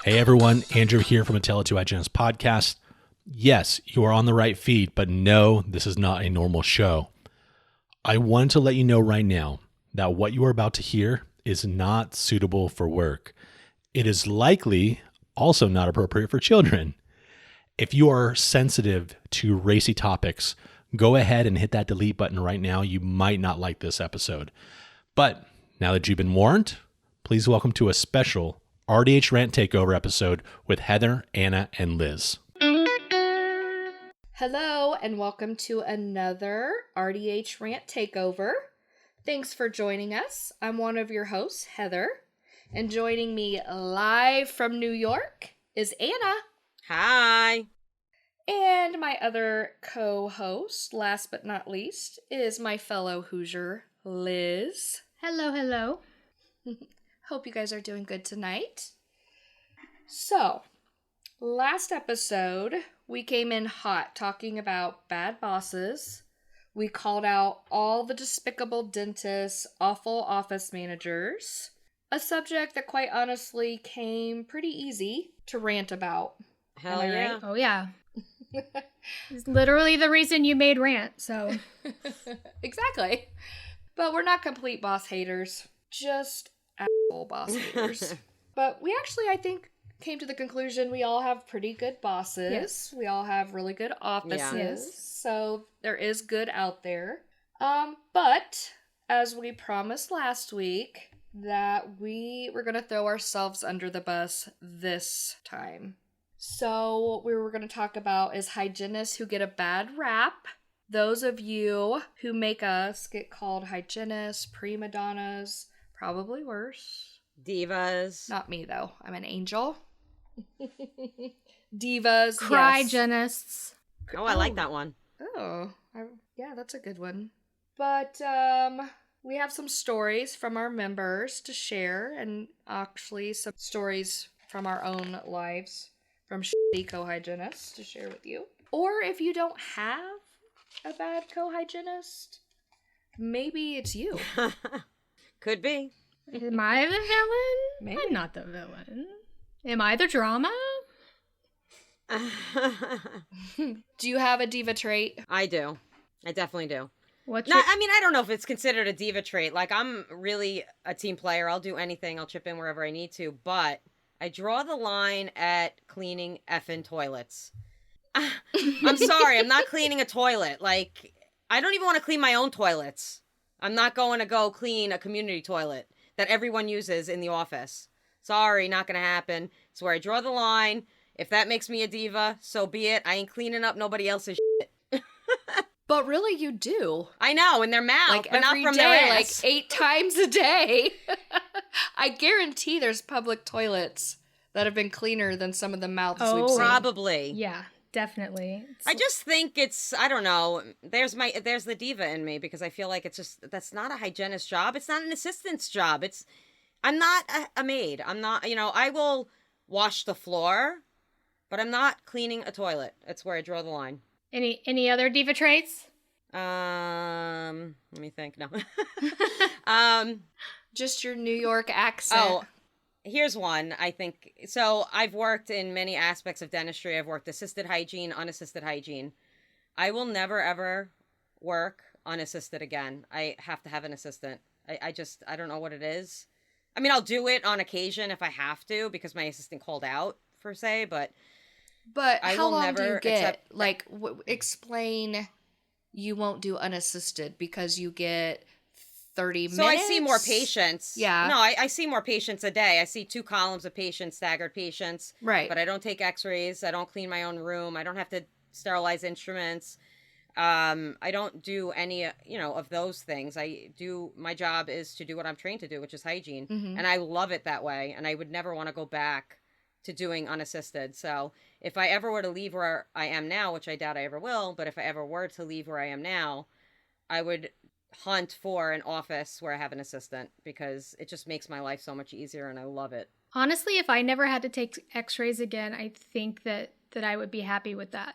Hey everyone, Andrew here from RDH Hygienist podcast. Yes, you are on the right feed, but no, this is not a normal show. I wanted to let you know right now that what you are about to hear is not suitable for work. It is likely also not appropriate for children. If you are sensitive to racy topics, go ahead and hit that delete button right now. You might not like this episode. But now that you've been warned, please welcome to a special RDH Rant Takeover episode with Heather, Anna, and Liz. Hello, and welcome to another RDH Rant Takeover. Thanks for joining us. I'm one of your hosts, Heather, and joining me live from New York is Anna. Hi. And my other co-host, last but not least, is my fellow Hoosier, Liz. Hello, hello. Hope you guys are doing good tonight. So, last episode, we came in hot talking about bad bosses. We called out all the despicable dentists, awful office managers. A subject that quite honestly came pretty easy to rant about. Hell Am I yeah. right? Oh, yeah. It's literally the reason you made Rant, so. Exactly. But we're not complete boss haters. Just asshole boss haters. But we actually, I think, came to the conclusion we all have pretty good bosses. Yes. We all have really good offices. Yeah. Yes. So there is good out there. But as we promised last week, that we were going to throw ourselves under the bus this time. So what we were going to talk about is hygienists who get a bad rap. Those of you who make us get called hygienists, prima donnas, probably worse. Divas. Not me, though. I'm an angel. Divas. Crygienists. Oh, I like that one. Yeah, that's a good one. But we have some stories from our members to share, and actually some stories from our own lives from shitty co-hygienists to share with you. Or if you don't have a bad co-hygienist, maybe it's you. Could be. Am I the villain? Maybe. I'm not the villain. Am I the drama? Do you have a diva trait? I do. I definitely do. What's No, I mean, I don't know if it's considered a diva trait. Like, I'm really a team player. I'll do anything. I'll chip in wherever I need to. But I draw the line at cleaning effing toilets. I'm sorry. I'm not cleaning a toilet. Like, I don't even want to clean my own toilets. I'm not going to go clean a community toilet that everyone uses in the office. Sorry, not going to happen. It's where I draw the line. If that makes me a diva, so be it. I ain't cleaning up nobody else's shit. But really, you do. I know, in their mouth, Like but not every from day, their like ass. 8 times a day. I guarantee there's public toilets that have been cleaner than some of the mouths we've seen. Probably. Yeah, definitely. I just think it's, I don't know, there's the diva in me, because I feel like it's just, that's not a hygienist job. It's not an assistant's job. I'm not a maid. I'm not, I will wash the floor, but I'm not cleaning a toilet. That's where I draw the line. Any other diva traits? Let me think. No. Just your New York accent. Oh, here's one, I think. So I've worked in many aspects of dentistry. I've worked assisted hygiene, unassisted hygiene. I will never, ever work unassisted again. I have to have an assistant. I don't know what it is. I mean, I'll do it on occasion if I have to, because my assistant called out, per se, but I how will long do you never get? accept- Like, explain you won't do unassisted because you get 30 minutes? So I see more patients. Yeah. No, I see more patients a day. I see 2 columns of patients, staggered patients. Right. But I don't take x-rays. I don't clean my own room. I don't have to sterilize instruments. I don't do any, of those things. My job is to do what I'm trained to do, which is hygiene. Mhm. And I love it that way. And I would never want to go back to doing unassisted. So if I ever were to leave where I am now, which I doubt I ever will, but if I ever were to leave where I am now, I would hunt for an office where I have an assistant, because it just makes my life so much easier and I love it. Honestly, if I never had to take x-rays again, I think that I would be happy with that.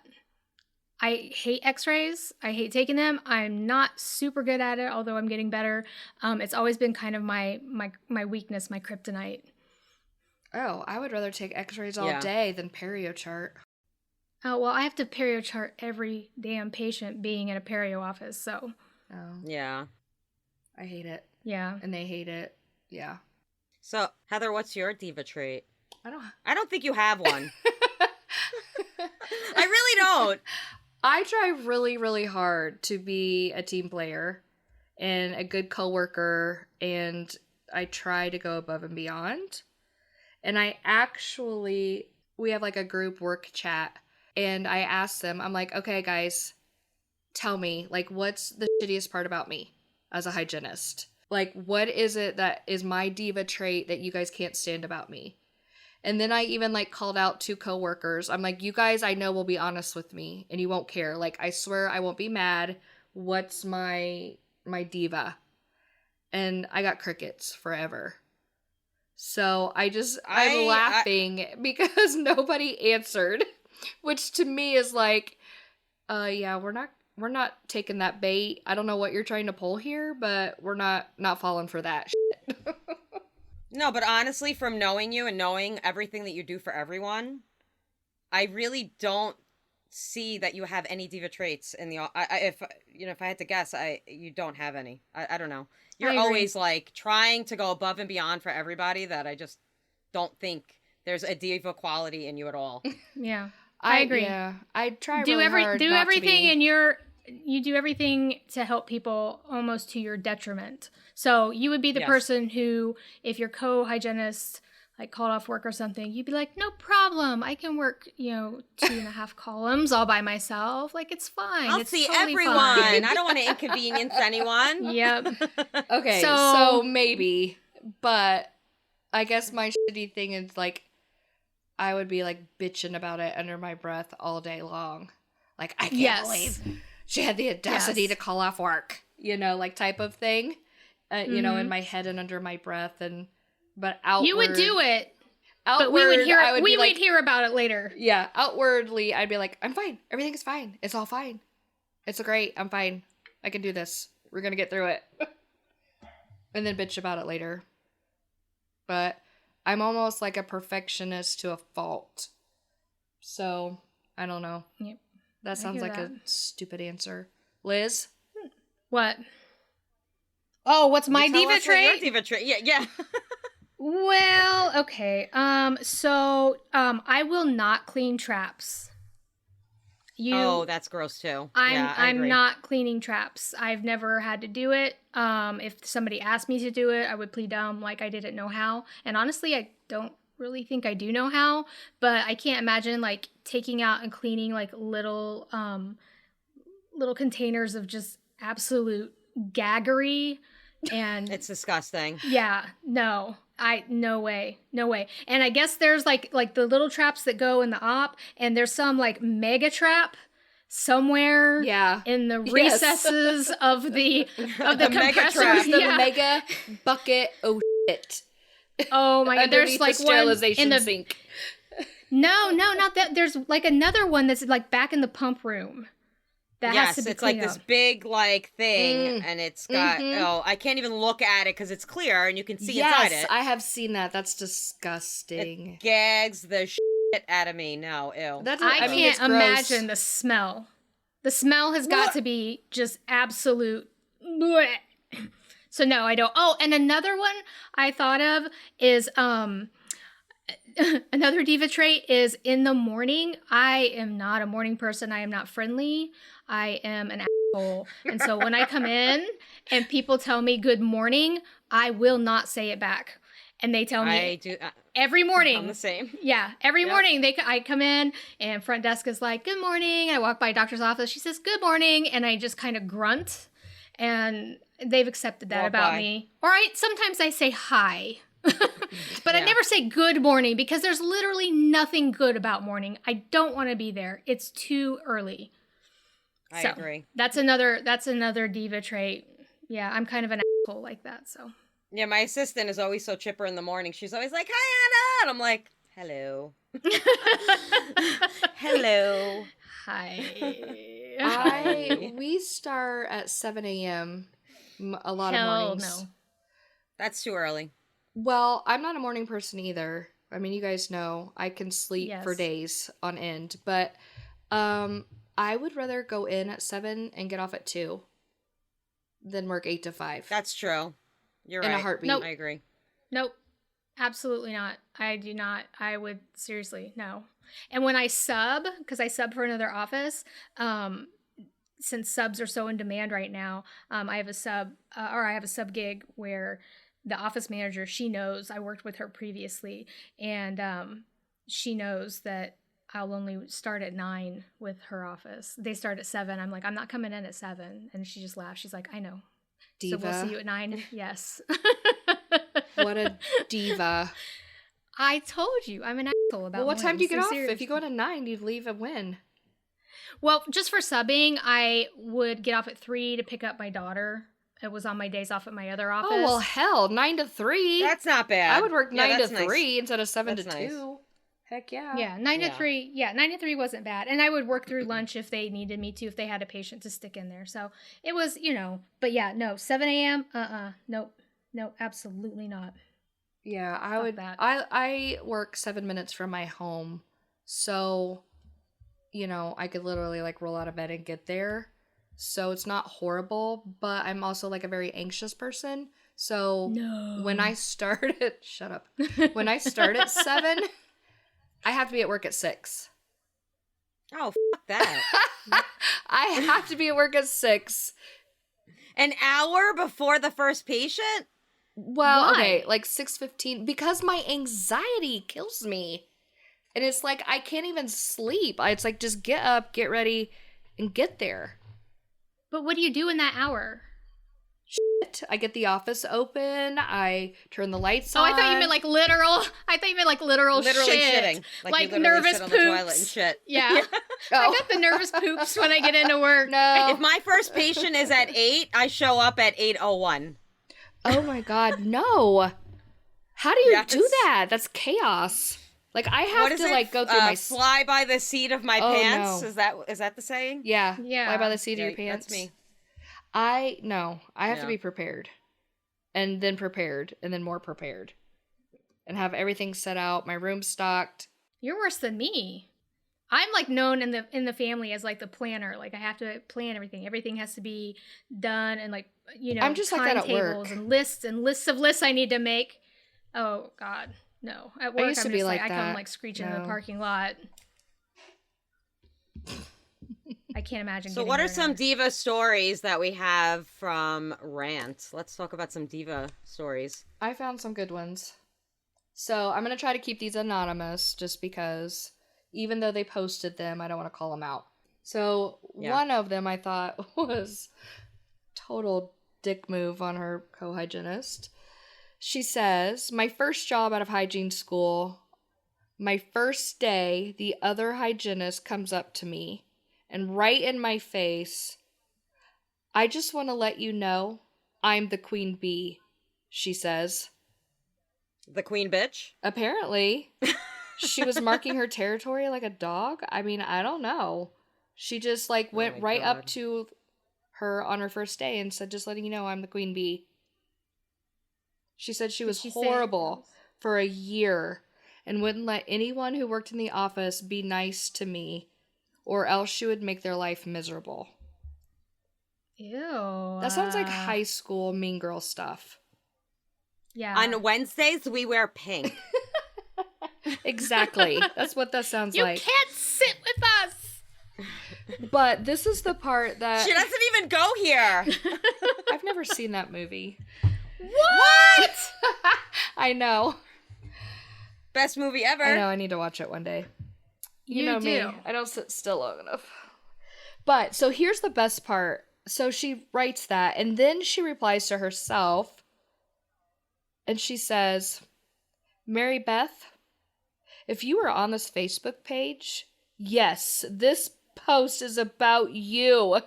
I hate x-rays. I hate taking them. I'm not super good at it, although I'm getting better. It's always been kind of my weakness, my kryptonite. Oh, I would rather take x-rays all Yeah. day than perio chart. Oh, well, I have to perio chart every damn patient being in a perio office, so Oh, Yeah. I hate it. yeah. And they hate it. Yeah. So, Heather, what's your diva trait? I I don't think you have one. don't. I really don't. I try really, really hard to be a team player and a good coworker, and I try to go above and beyond. And we have like a group work chat, and I asked them, I'm like, okay, guys, tell me, like, what's the shittiest part about me as a hygienist? Like, what is it that is my diva trait that you guys can't stand about me? And then I even like called out 2 coworkers. I'm like, you guys, I know will be honest with me and you won't care. Like, I swear I won't be mad. What's my diva? And I got crickets forever. So I'm laughing because nobody answered, which to me is like, yeah, we're not taking that bait. I don't know what you're trying to pull here, but we're not falling for that shit. No, but honestly, from knowing you and knowing everything that you do for everyone, I really don't see that you have any diva traits in the. If I had to guess, you don't have any. I don't know. You're always like trying to go above and beyond for everybody. That I just don't think there's a diva quality in you at all. Yeah. I agree. Yeah, I try Do really hard do not everything to be. and you do everything to help people almost to your detriment. So you would be the Yes. person who, if your co-hygienist like called off work or something, you'd be like, no problem. I can work, 2.5 columns all by myself. Like, it's fine. I'll It's see totally everyone. fine. I don't want to inconvenience anyone. Yep. Okay, So- so maybe, but I guess my shitty thing is like, I would be like bitching about it under my breath all day long. Like, I can't Yes. believe she had the audacity Yes. to call off work, like type of thing, in Mhm. my head and under my breath. But outward, You would do it, outward, but we would hear I would we be would like, hear about it later. yeah, outwardly, I'd be like, I'm fine. Everything is fine. It's all fine. It's great. I'm fine. I can do this. We're going to get through it. And then bitch about it later. But I'm almost like a perfectionist to a fault. So, I don't know. Yep. That sounds hear like a that. stupid answer. Liz? What? Oh, what's my You tell diva us what your trait? diva trait. Yeah. Well, okay. So I will not clean traps. Oh, that's gross too. I'm Yeah, I agree. not cleaning traps. I've never had to do it. If somebody asked me to do it, I would plead dumb, like I didn't know how. And honestly, I don't really think I do know how. But I can't imagine like taking out and cleaning like little containers of just absolute gaggery. And It's disgusting. yeah, no way. And I guess there's like the little traps that go in the op, and there's some like mega trap somewhere Yeah. in the Yes. recesses of the The mega compressor. trap. The Yeah. mega bucket of shit. Oh my god, there's Underneath like the one sterilization in the sink. No, not that. There's like another one that's like back in the pump room. That has Yes, to be it's like cleaned this up. big like thing, and it's got Mhm. I can't even look at it because it's clear and you can see Yes, inside it. I have seen that. That's disgusting. It gags the shit out of me. No, ew. That's I mean, it's can't gross. imagine the smell. The smell has got to be just absolute. bleh. So no, I don't. Oh, and another one I thought of is another diva trait is in the morning. I am not a morning person. I am not friendly. I am an asshole. And so when I come in and people tell me good morning, I will not say it back. And they tell me I do. every morning. I'm the same. Yeah, every Yep. morning I come in and front desk is like, good morning. I walk by a doctor's office. She says, good morning. And I just kind of grunt. And they've accepted that Walk about by. me. Or sometimes I say hi. But I Yeah. never say good morning because there's literally nothing good about morning. I don't want to be there. It's too early. I So, agree. That's another diva trait. Yeah, I'm kind of an asshole like that. So Yeah, my assistant is always so chipper in the morning. She's always like, "Hi, Anna," and I'm like, "Hello, hello." Hi. We start at 7 a.m. A lot Hell of mornings. no. That's too early. Well, I'm not a morning person either. I mean, you guys know I can sleep for Yes. days on end, but I would rather go in at 7 and get off at 2 than work 8 to 5. That's true. You're in right. a heartbeat. Nope. I agree. Nope. Absolutely not. I do not. I would seriously no. And when I sub, because I sub for another office, since subs are so in demand right now, I have a sub gig where the office manager, she knows I worked with her previously, and she knows that I'll only start at 9 with her office. They start at 7. I'm like, I'm not coming in at 7, and she just laughs. She's like, I know. Diva. So we'll see you at 9. Yes. What a diva. I told you, I'm an asshole about Well, what time do you get mornings, off? If you go seriously. at 9, you'd leave at when? Well, just for subbing, I would get off at 3 to pick up my daughter. It was on my days off at my other office. Oh, well, hell, 9 to 3. That's not bad. I would work 9 to that's nice. 3 instead of 7 That's to nice. 2. Heck yeah. Yeah, 9 to Yeah. 3. Yeah, 9 to 3 wasn't bad. And I would work through lunch if they needed me to, if they had a patient to stick in there. So it was, but yeah, no, 7 a.m., nope, absolutely not. Yeah, I Fuck would. that. I work 7 minutes from my home, so I could literally like roll out of bed and get there. So it's not horrible, but I'm also like a very anxious person. So No. when I start at shut up. When I start at 7, I have to be at work at 6. Oh, fuck that. I have to be at work at 6. An hour before the first patient? Well, Why? okay, like 6:15 because my anxiety kills me. And it's like I can't even sleep. It's like just get up, get ready, and get there. But what do you do in that hour? I get the office open, I turn the lights Oh, on. I thought you meant like literal. I thought you meant like literal Literally shit. shitting. Like you literally nervous sit on the toilet and poops. shit. Yeah. I Oh. got the nervous poops when I get into work. No. If my first patient is at 8, I show up at 8:01. Oh my god, no. How do you Yes. do that? That's chaos. Like I have What is to it? like go through my fly by the seat of my Oh, pants. no. Is that the saying? Yeah. Yeah. Fly by the seat of Yeah, your pants. That's me. I have to Yeah. be prepared. And then more prepared. And have everything set out, my room stocked. You're worse than me. I'm like known in the family as like the planner. Like I have to plan everything. Everything has to be done, and like I'm just like that at timetables work. and lists of lists I need to make. Oh God, no. At work, used to I'm be just like I come that. like screeching in No. the parking lot. I can't imagine. So getting what are there some now. diva stories that we have from Rant? Let's talk about some diva stories. I found some good ones. So I'm going to try to keep these anonymous just because even though they posted them, I don't want to call them out. So Yeah. one of them I thought was total dick move on her co-hygienist. She says, my first job out of hygiene school, my first day, the other hygienist comes up to me and right in my face, I just want to let you know I'm the queen bee, she says. The queen bitch? Apparently, she was marking her territory like a dog. I mean, I don't know. She just like went my right up God. to her on her first day and said, just letting you know I'm the queen bee. She said she was she say it horrible was? for a year and wouldn't let anyone who worked in the office be nice to me or else she would make their life miserable. Ew. That sounds like high school mean girl stuff. Yeah. On Wednesdays, we wear pink. Exactly. That's what that sounds You like. can't sit with us. But this is the part that She doesn't even go here. I've never seen that movie. What? I know. Best movie ever. I know. I need to watch it one day. You know do. me. I don't sit still long enough. But so here's the best part. So she writes that, and then she replies to herself, and she says, Mary Beth, if you were on this Facebook page, yes, this post is about you.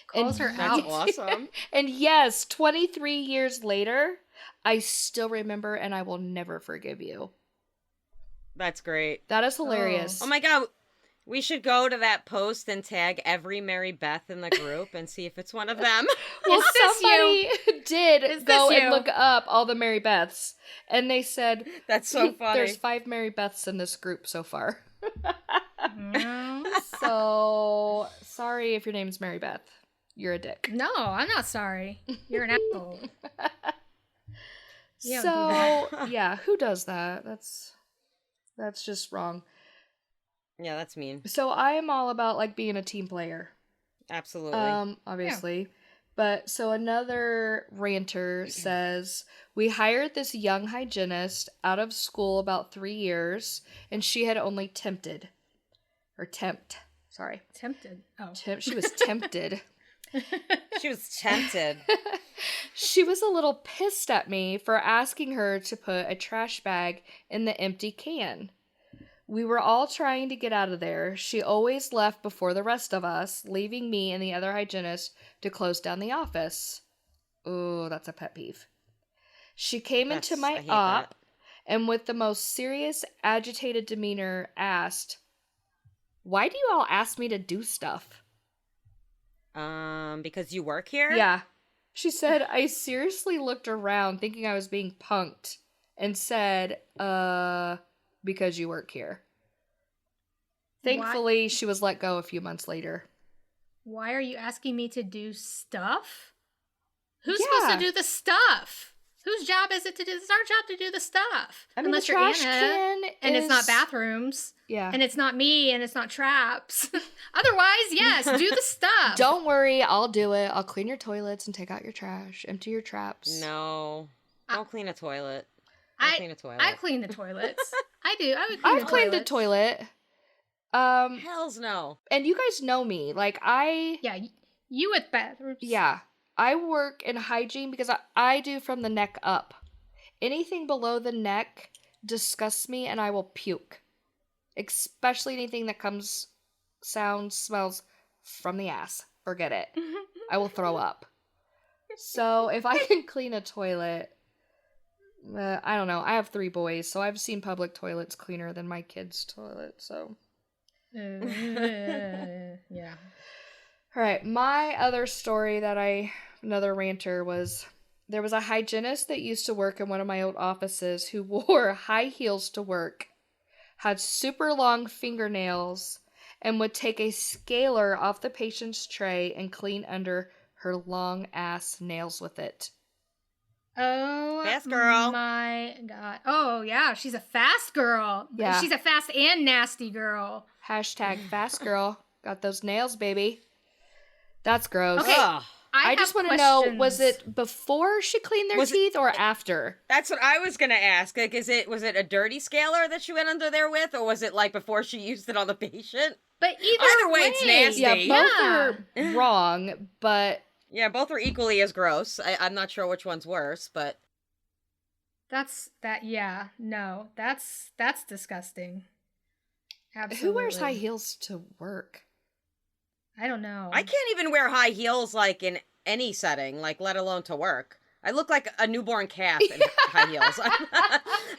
Calls her That's out. awesome. And yes, 23 years later, I still remember and I will never forgive you. That's great. That is hilarious. Oh my God. We should go to that post and tag every Mary Beth in the group and see if it's one of them. Well, Is this somebody did Is go this and you? look up all the Mary Beths, and they said That's so funny. there's 5 Mary Beths in this group so far. No. So sorry if your name's Mary Beth. You're a dick. No, I'm not sorry. You're an asshole. You don't do So that. yeah, who does that? That's just wrong. Yeah, that's mean. So I am all about like being a team player. Absolutely. Obviously. But so another ranter says, we hired this young hygienist out of school about 3 years, and she had only tempted. Tempted. Oh. She was tempted. She was tempted. She was a little pissed at me for asking her to put a trash bag in the empty can. We were all trying to get out of there. She always left before the rest of us, leaving me and the other hygienist to close down the office. Ooh, that's a pet peeve. She came into I my hate op and with the most serious, agitated demeanor asked, "Why do you all ask me to do stuff?" Because you work here? Yeah. She said, I seriously looked around thinking I was being punked and said, because you work here. Thankfully, she was let go a few months later. Why are you asking me to do stuff? Who's Yeah. supposed to do the stuff? Whose job is it to do? It's our job to do the stuff. I mean, Unless the you're trash Anna, can and it's not is- bathrooms, Yeah. and it's not me, and it's not traps. Otherwise, yes, do the stuff. Don't worry, I'll do it. I'll clean your toilets and take out your trash, empty your traps. No. Don't clean a toilet. I- Don't clean a toilet. I clean the toilets. I do. I would clean I've cleaned the toilets. toilet. Hells no. And you guys know me. Like, Yeah, you with bathrooms. Yeah. I work in hygiene because I do from the neck up. Anything below the neck disgusts me and I will puke. Especially anything that sounds, smells from the ass. Forget it. I will throw up. So if I can clean a toilet, I don't know. I have 3 boys, so I've seen public toilets cleaner than my kids' toilet, so. Yeah. All right, my other story another ranter was, there was a hygienist that used to work in one of my old offices who wore high heels to work, had super long fingernails, and would take a scaler off the patient's tray and clean under her long ass nails with it. Oh, Fast girl. my God. Oh, yeah, she's a fast girl. Yeah. She's a fast and nasty girl. Hashtag fast girl. Got those nails, baby. That's gross. Okay. Ugh. I have just want to know, was questions. it before she cleaned their Was it- teeth or after? That's what I was gonna ask. Like, was it a dirty scaler that she went under there with, or was it like before she used it on the patient? But Either way, it's nasty. Yeah, Yeah. both are wrong, but Yeah, both are equally as gross. I'm not sure which one's worse, but Yeah, no, that's disgusting. Absolutely. who wears high heels to work? I don't know. I can't even wear high heels like in any setting, like let alone to work. I look like a newborn calf in high heels.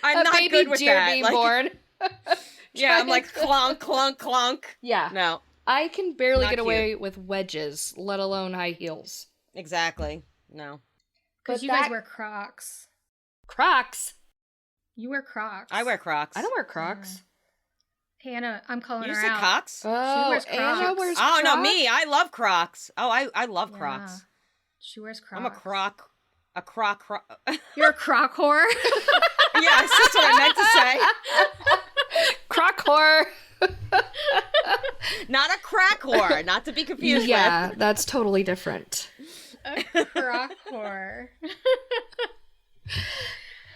I'm A not baby good with deer that. being Like, born. yeah, I'm like clunk, clunk, clunk. Yeah. No, I can barely Not get away with wedges, let alone high heels. exactly. No. Because But you guys that- wear Crocs. Crocs. You wear Crocs. I wear Crocs. I don't wear Crocs. Hannah, I'm calling You her said out. Crocs? Oh, wears Anna Crocs. wears Oh, no, Crocs? me. I love Crocs. Oh, I love Yeah. Crocs. She wears Crocs. I'm a croc. A croc. You're a Croc whore. Yes, that's what I meant to say. Croc whore. Not a crack whore, not to be confused Yeah, that's totally different. A Croc whore.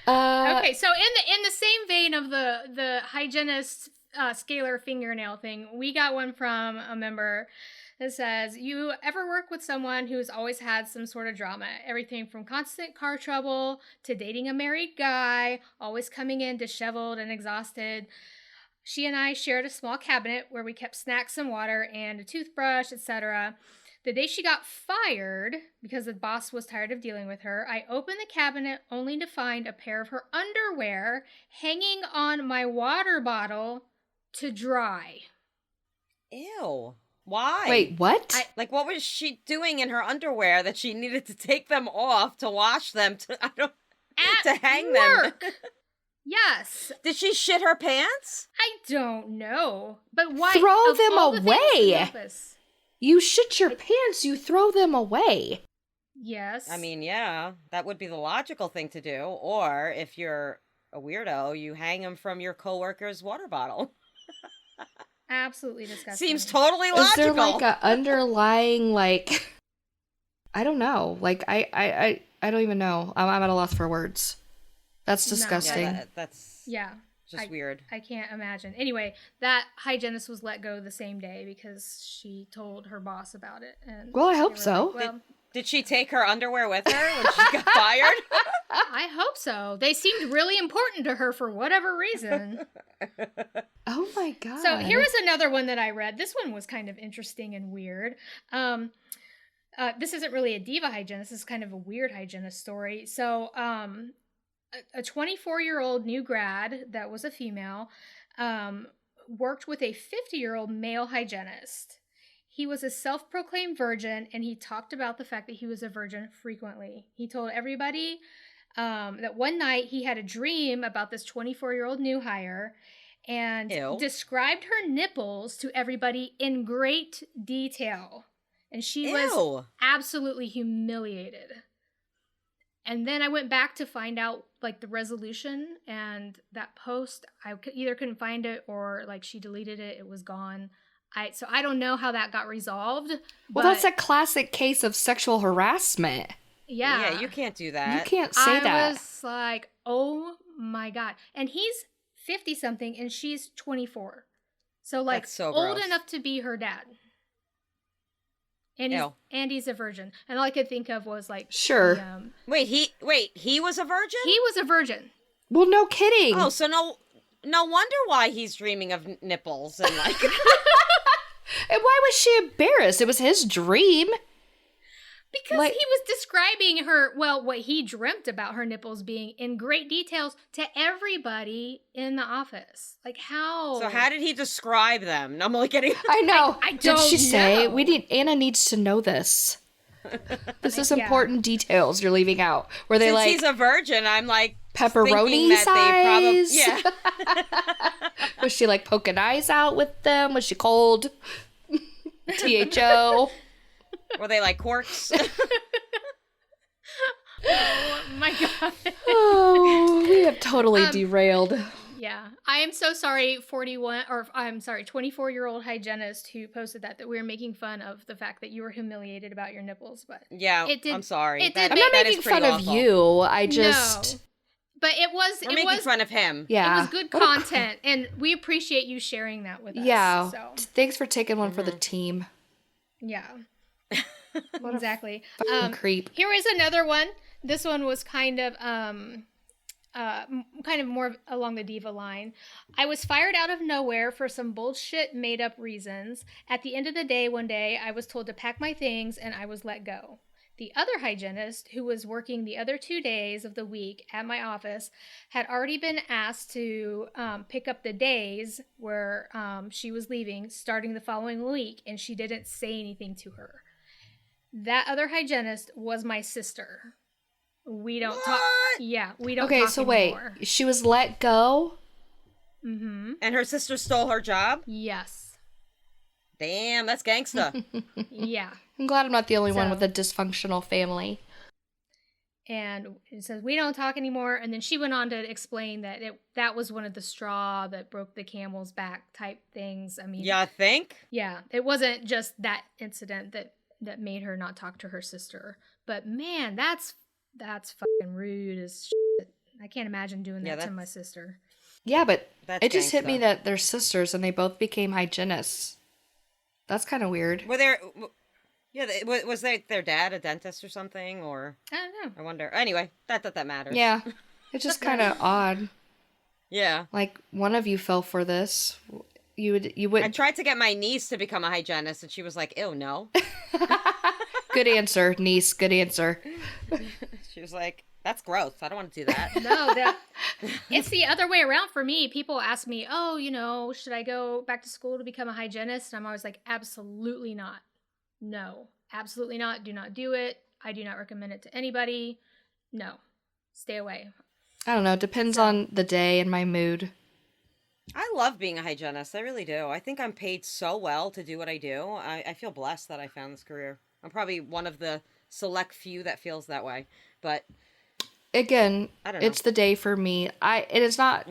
Uh, Okay, so in the same vein of the hygienist scalar fingernail thing, we got one from a member that says, you ever work with someone who's always had some sort of drama? Everything from constant car trouble to dating a married guy, always coming in disheveled and exhausted. She and I shared a small cabinet where we kept snacks and water and a toothbrush, etc. The day she got fired, because the boss was tired of dealing with her, I opened the cabinet only to find a pair of her underwear hanging on my water bottle to dry. Ew. Why? Wait, what? Like, what was she doing in her underwear that she needed to take them off to wash them to hang work. them? Yes. Did she shit her pants? I don't know. But why? Throw of them all the things to away. notice- You shit your pants, you throw them away. Yes. I mean, yeah, that would be the logical thing to do. Or if you're a weirdo, you hang them from your coworker's water bottle. Absolutely disgusting. Seems totally Is logical. there like a underlying I don't know. Like I don't even know. I'm at a loss for words. That's No. disgusting. Yeah, that's Yeah. just weird. I can't imagine. Anyway, that hygienist was let go the same day because she told her boss about it. And Well, I hope they were so. like, well, Did she take her underwear with her when she got fired? I hope so. They seemed really important to her for whatever reason. Oh my god. So here is another one that I read. This one was kind of interesting and weird. This isn't really a diva hygienist. This is kind of a weird hygienist story. So a 24-year-old new grad that was a female worked with a 50-year-old male hygienist. He was a self-proclaimed virgin, and he talked about the fact that he was a virgin frequently. He told everybody that one night he had a dream about this 24-year-old new hire and Ew. described her nipples to everybody in great detail. And she was Ew. absolutely humiliated. And then I went back to find out like the resolution, and that post, I either couldn't find it or like she deleted it. It was gone. So I don't know how that got resolved. Well, that's a classic case of sexual harassment. Yeah. Yeah, you can't do that. You can't say that. I was like, oh my God. And he's 50 something and she's 24. So like That's so old gross. enough to be her dad. Ew. And he's a virgin. And all I could think of was like, Sure. the, Wait, he was a virgin? he was a virgin. Well, no kidding. Oh, so no wonder why he's dreaming of nipples and like. And why was she embarrassed? It was his dream. Because Like- he was describing her, well, what he dreamt about her nipples being in great details to everybody in the office. Like how? So how did he describe them? I'm like getting. I know. I Did don't she say know. Anna needs to know this? This is Yeah. important details you're leaving out. Were they Since like he's a virgin, I'm like pepperoni thinking that size? they probably Was she like poking eyes out with them? Was she cold? THO. were they like corks? Oh my God. Oh, we have totally derailed. Yeah. I am so sorry, 24-year-old hygienist who posted that we were making fun of the fact that you were humiliated about your nipples, but Yeah, It did- I'm sorry. it did I'm make- not that making is pretty fun of awful. you. I just no. But it was We're making fun of him. it yeah. was good What a content, and we appreciate you sharing that with us. Yeah. So Thanks for taking one Mm-hmm. for the team. yeah. What a Exactly. fucking creep. Here is another one. This one was kind of more along the diva line. I was fired out of nowhere for some bullshit made up reasons. At the end of the day, one day, I was told to pack my things and I was let go. The other hygienist, who was working the other 2 days of the week at my office, had already been asked to pick up the days where she was leaving, starting the following week, and she didn't say anything to her. That other hygienist was my sister. We don't talk. What? Yeah, we don't Okay, talk so anymore. wait. She was let go? Mm-hmm. And her sister stole her job? Yes. Damn, that's gangsta. Yeah. I'm glad I'm not the only one So- with a dysfunctional family. And it says, we don't talk anymore. And then she went on to explain that that was one of the straw that broke the camel's back type things. I mean, Yeah, I think. yeah, it wasn't just that incident that made her not talk to her sister. But man, that's fucking rude as shit. I can't imagine doing Yeah, that to that's- my sister. Yeah, but That's it just hit me gangsta. that they're sisters and they both became hygienists. That's kind of weird. Were there? Yeah, was their dad a dentist or something? Or I don't know. I wonder. Anyway, that matters. Yeah. It's just kind of odd. Yeah. Like one of you fell for this. You I would tried to get my niece to become a hygienist, and she was like, "Ew, no." Good answer, niece. Good answer. She was like, "That's gross. I don't want to do that." No, It's the other way around for me. People ask me, oh, should I go back to school to become a hygienist? And I'm always like, absolutely not. No, absolutely not. Do not do it. I do not recommend it to anybody. No, stay away. I don't know. It depends on the day and my mood. I love being a hygienist. I really do. I think I'm paid so well to do what I do. I feel blessed that I found this career. I'm probably one of the select few that feels that way. But again, I don't know. It's the day for me. It is not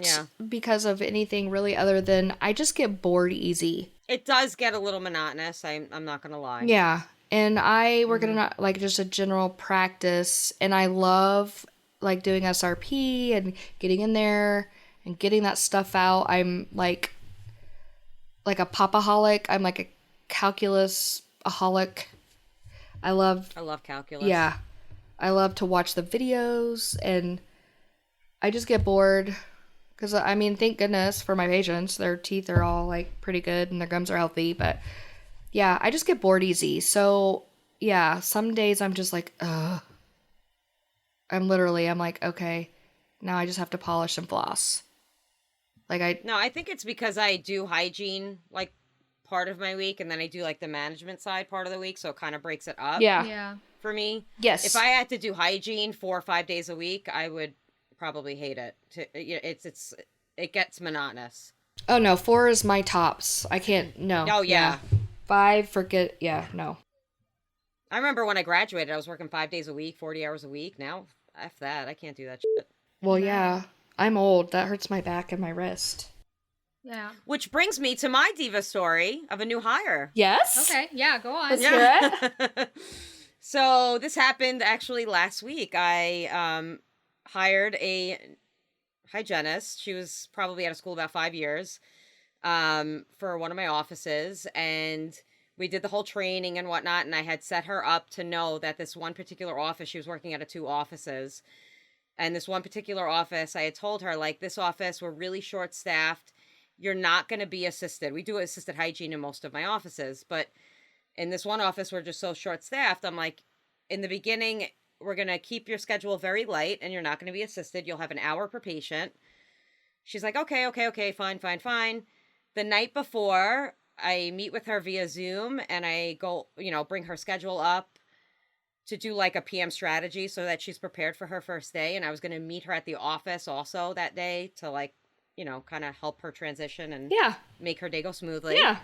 because of anything really other than I just get bored easy. It does get a little monotonous. I'm not going to lie. Yeah. And I work in like just a general practice, and I love like doing SRP and getting in there and getting that stuff out. I'm like a popaholic. I'm like a calculus-aholic. I love calculus. Yeah. I love to watch the videos, and I just get bored because, I mean, thank goodness for my patients. Their teeth are all like pretty good and their gums are healthy, but yeah, I just get bored easy. So yeah, some days I'm just like, ugh. I'm like, okay, now I just have to polish and floss. No, I think it's because I do hygiene like part of my week, and then I do like the management side part of the week, so it kind of breaks it up. Yeah. For me. Yes. If I had to do hygiene 4 or 5 days a week, I would probably hate it. It gets monotonous. Oh no, 4 is my tops. I can't. No. Oh yeah. 5, forget. Yeah, no. I remember when I graduated, I was working 5 days a week, 40 hours a week. Now, F that. I can't do that shit. Well, yeah. I'm old. That hurts my back and my wrist. Yeah. Which brings me to my diva story of a new hire. Yes? Okay. Yeah, go on. Let's hear it. So this happened actually last week. I hired a hygienist. She was probably out of school about 5 years for one of my offices. And we did the whole training and whatnot. And I had set her up to know that this one particular office, she was working out of 2 offices. And this one particular office, I had told her, like, this office, we're really short-staffed. You're not going to be assisted. We do assisted hygiene in most of my offices, but in this one office, we're just so short-staffed. I'm like, in the beginning, we're going to keep your schedule very light, and you're not going to be assisted. You'll have an hour per patient. She's like, okay, fine. The night before, I meet with her via Zoom, and I go, bring her schedule up to do like a PM strategy so that she's prepared for her first day. And I was going to meet her at the office also that day to like, kind of help her transition and make her day go smoothly. Yeah.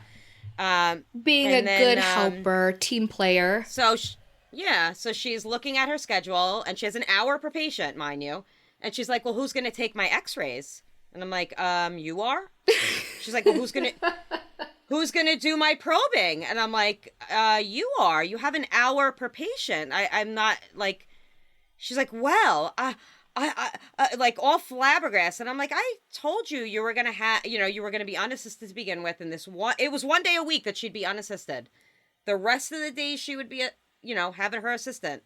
Being a good helper, team player. So she's looking at her schedule, and she has an hour per patient, mind you. And she's like, well, who's going to take my x-rays? And I'm like, you are? She's like, well, who's going to do my probing? And I'm like, you are. You have an hour per patient. I'm not like, she's like, well, I like all flabbergasted. And I'm like, I told you you were going to have, you were going to be unassisted to begin with. And it was 1 day a week that she'd be unassisted. The rest of the days she would be, having her assistant.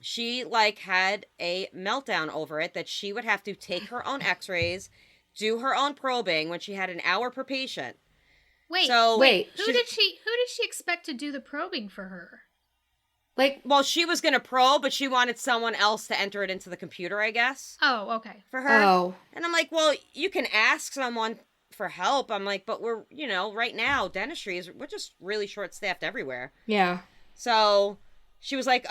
She like had a meltdown over it that she would have to take her own x-rays, do her own probing when she had an hour per patient. Wait. Who did she expect to do the probing for her? Like, well, she was going to probe, but she wanted someone else to enter it into the computer, I guess. Oh, okay. For her. Oh. And I'm like, well, you can ask someone for help. I'm like, but we're, right now, dentistry we're just really short-staffed everywhere. Yeah. So she was like,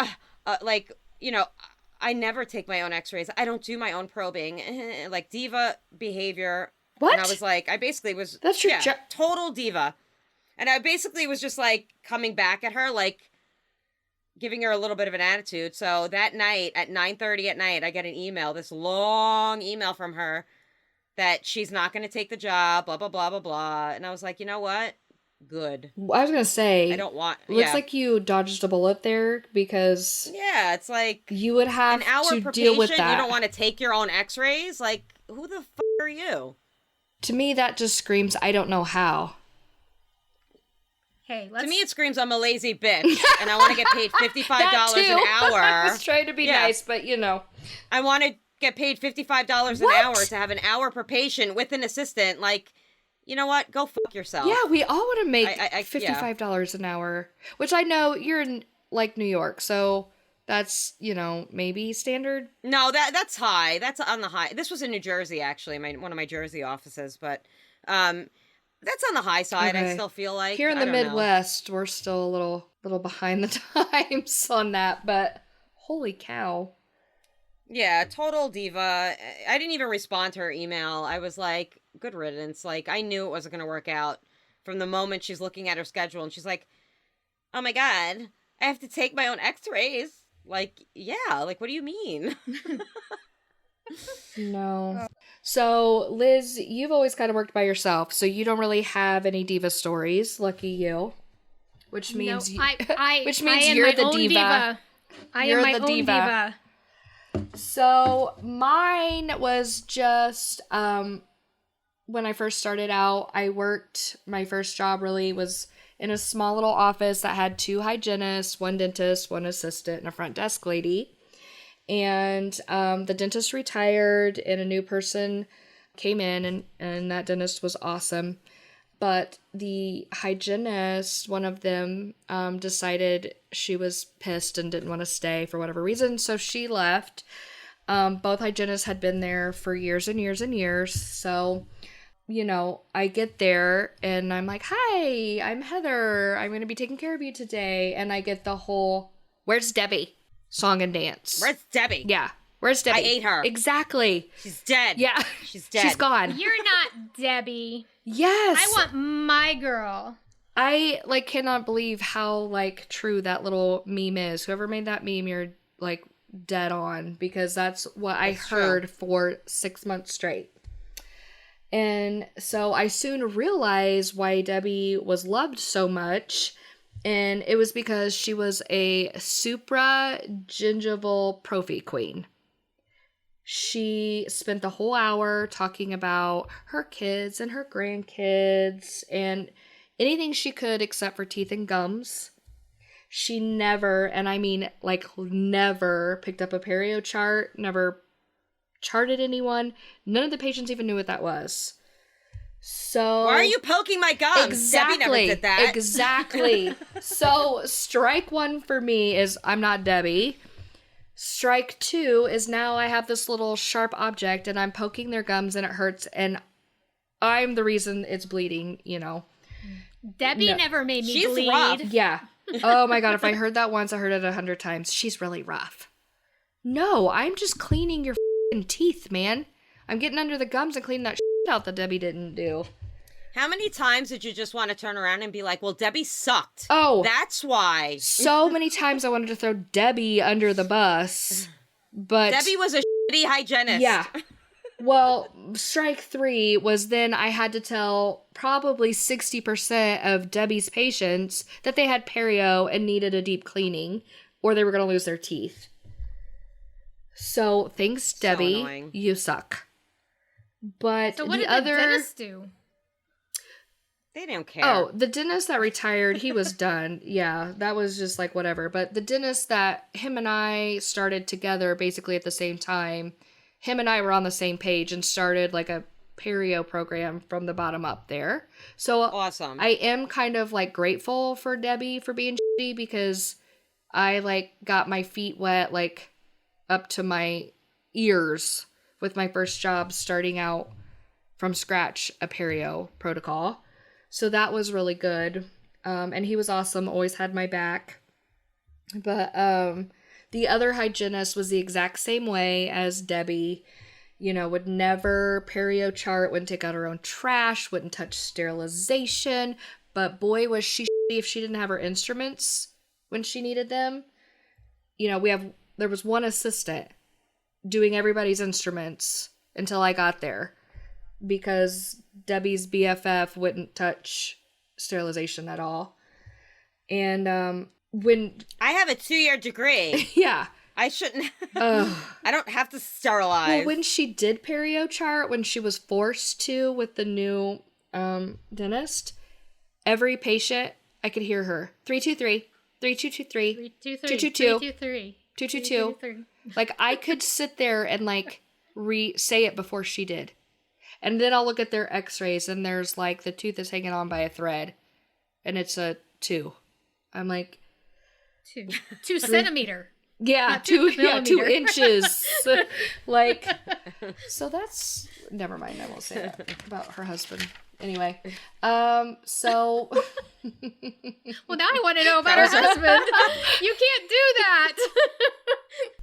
I never take my own x-rays. I don't do my own probing. Like diva behavior. What? And I was like, That's your job. Total diva. And I basically was just like coming back at her, like giving her a little bit of an attitude. So that night at 9:30 at night, I get an email, this long email from her that she's not going to take the job, blah, blah, blah, blah, blah. And I was like, you know what? Good. I was going to say, I don't want, looks like you dodged a bullet there because it's like you would have an hour to per deal patient, with that. You don't want to take your own x-rays? Like, who the f*** are you? To me, that just screams, I don't know how. Hey, to me, it screams I'm a lazy bitch, and I want to get paid $55 an hour. I was trying to be nice, but I want to get paid $55 an hour to have an hour per patient with an assistant. Like, you know what? Go fuck yourself. Yeah, we all want to make $55 an hour, which I know you're in like New York, so That's, maybe standard. No, that's high. That's on the high. This was in New Jersey, actually, one of my Jersey offices, but that's on the high side. Okay. I still feel like Here in I the don't know. Midwest, we're still a little behind the times on that, but holy cow. Yeah, total diva. I didn't even respond to her email. I was like, good riddance. Like, I knew it wasn't going to work out from the moment she's looking at her schedule, and she's like, oh my God, I have to take my own x-rays. Like, yeah, like, what do you mean? No. So, Liz, you've always kind of worked by yourself, so you don't really have any diva stories. Lucky you. Which means No, I which I means am you're my the own diva. I am my own diva. So, mine was just when I first started out, my first job really was in a small little office that had 2 hygienists, 1 dentist, 1 assistant, and a front desk lady. And the dentist retired and a new person came in, and that dentist was awesome. But the hygienist, one of them, decided she was pissed and didn't want to stay for whatever reason, so she left. Both hygienists had been there for years and years and years, so I get there and I'm like, hi, I'm Heather. I'm going to be taking care of you today. And I get the whole, where's Debbie? Song and dance. Where's Debbie? Yeah. Where's Debbie? I ate her. Exactly. She's dead. Yeah. She's dead. She's gone. You're not Debbie. Yes. I want my girl. I cannot believe how true that little meme is. Whoever made that meme, you're dead on, because that's what I heard for 6 months straight. And so I soon realized why Debbie was loved so much, and it was because she was a supra-gingival prophy queen. She spent the whole hour talking about her kids and her grandkids and anything she could except for teeth and gums. She never, and I mean never, picked up a perio chart, never charted anyone. None of the patients even knew what that was. So why are you poking my gums? Exactly. Debbie never did that. Exactly. So strike 1 for me is I'm not Debbie. Strike 2 is now I have this little sharp object and I'm poking their gums and it hurts and I'm the reason it's bleeding, Debbie never made me She's bleed. rough. Yeah. Oh my God, if I heard that once, I heard it 100 times. She's really rough. No, I'm just cleaning your teeth, man. I'm getting under the gums and cleaning that out that Debbie didn't do. How many times did you just want to turn around and be like, well, Debbie sucked? Oh. That's why. So many times I wanted to throw Debbie under the bus, but... Debbie was a shitty hygienist. Yeah. Well, strike 3 was then I had to tell probably 60% of Debbie's patients that they had perio and needed a deep cleaning, or they were going to lose their teeth. So, thanks, Debbie. Annoying. You suck. But So what the did other... the dentist do? They don't care. Oh, the dentist that retired, he was done. Yeah, that was just whatever. But the dentist that him and I started together basically at the same time, him and I were on the same page and started a perio program from the bottom up there. So awesome. I am kind of grateful for Debbie for being shitty because I got my feet wet up to my ears with my first job starting out from scratch a perio protocol. So that was really good. And he was awesome, always had my back. But the other hygienist was the exact same way as Debbie. Would never perio chart, wouldn't take out her own trash, wouldn't touch sterilization. But boy, was she shitty if she didn't have her instruments when she needed them. There was one assistant doing everybody's instruments until I got there. Because Debbie's BFF wouldn't touch sterilization at all. And when... I have a 2-year degree. Yeah. I shouldn't... I don't have to sterilize. Well, when she did perio chart, when she was forced to with the new dentist, every patient, I could hear her. 323, 3223, 222, 222. I could sit there and say it before she did. And then I'll look at their x-rays and there's the tooth is hanging on by a thread. And it's a 2. I'm like... 2 centimeter. Yeah, Not 2 millimeter. inches. Like, so that's, never mind, I won't say that about her husband. Anyway, so. Well, now I want to know about her husband. You can't do that.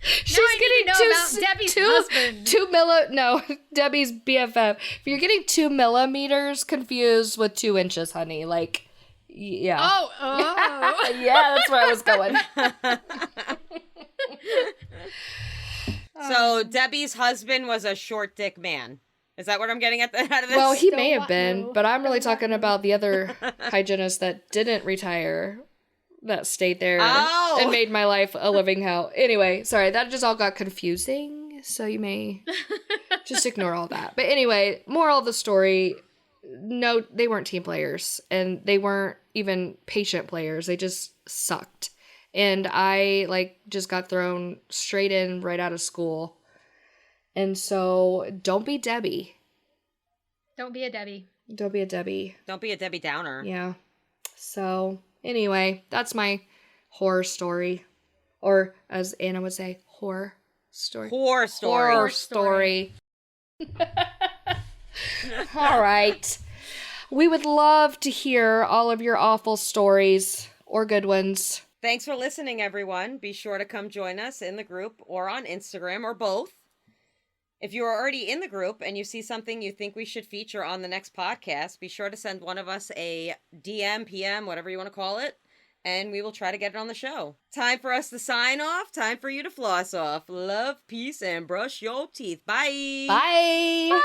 She's Now I need getting to know about Debbie's husband. No, Debbie's BFF. If you're getting 2 millimeters confused with 2 inches, honey, like, yeah. Oh. Yeah, that's where I was going. So Debbie's husband was a short dick man. Is that what I'm getting out of this? Well, he Don't may have want been, no. but I'm really talking about the other hygienist that didn't retire, that stayed there Oh. and made my life a living hell. Anyway, sorry, that just all got confusing, so you may just ignore all that. But anyway, moral of the story, no, they weren't team players, and they weren't even patient players. They just sucked. And I, like, just got thrown straight in right out of school. And so, don't be Debbie. Don't be a Debbie. Don't be a Debbie. Don't be a Debbie Downer. Yeah. So, anyway, that's my horror story. Or, as Anna would say, horror story. Horror story. Horror story. All right. We would love to hear all of your awful stories or good ones. Thanks for listening, everyone. Be sure to come join us in the group or on Instagram or both. If you are already in the group and you see something you think we should feature on the next podcast, be sure to send one of us a DM, PM, whatever you want to call it, and we will try to get it on the show. Time for us to sign off. Time for you to floss off. Love, peace, and brush your teeth. Bye. Bye.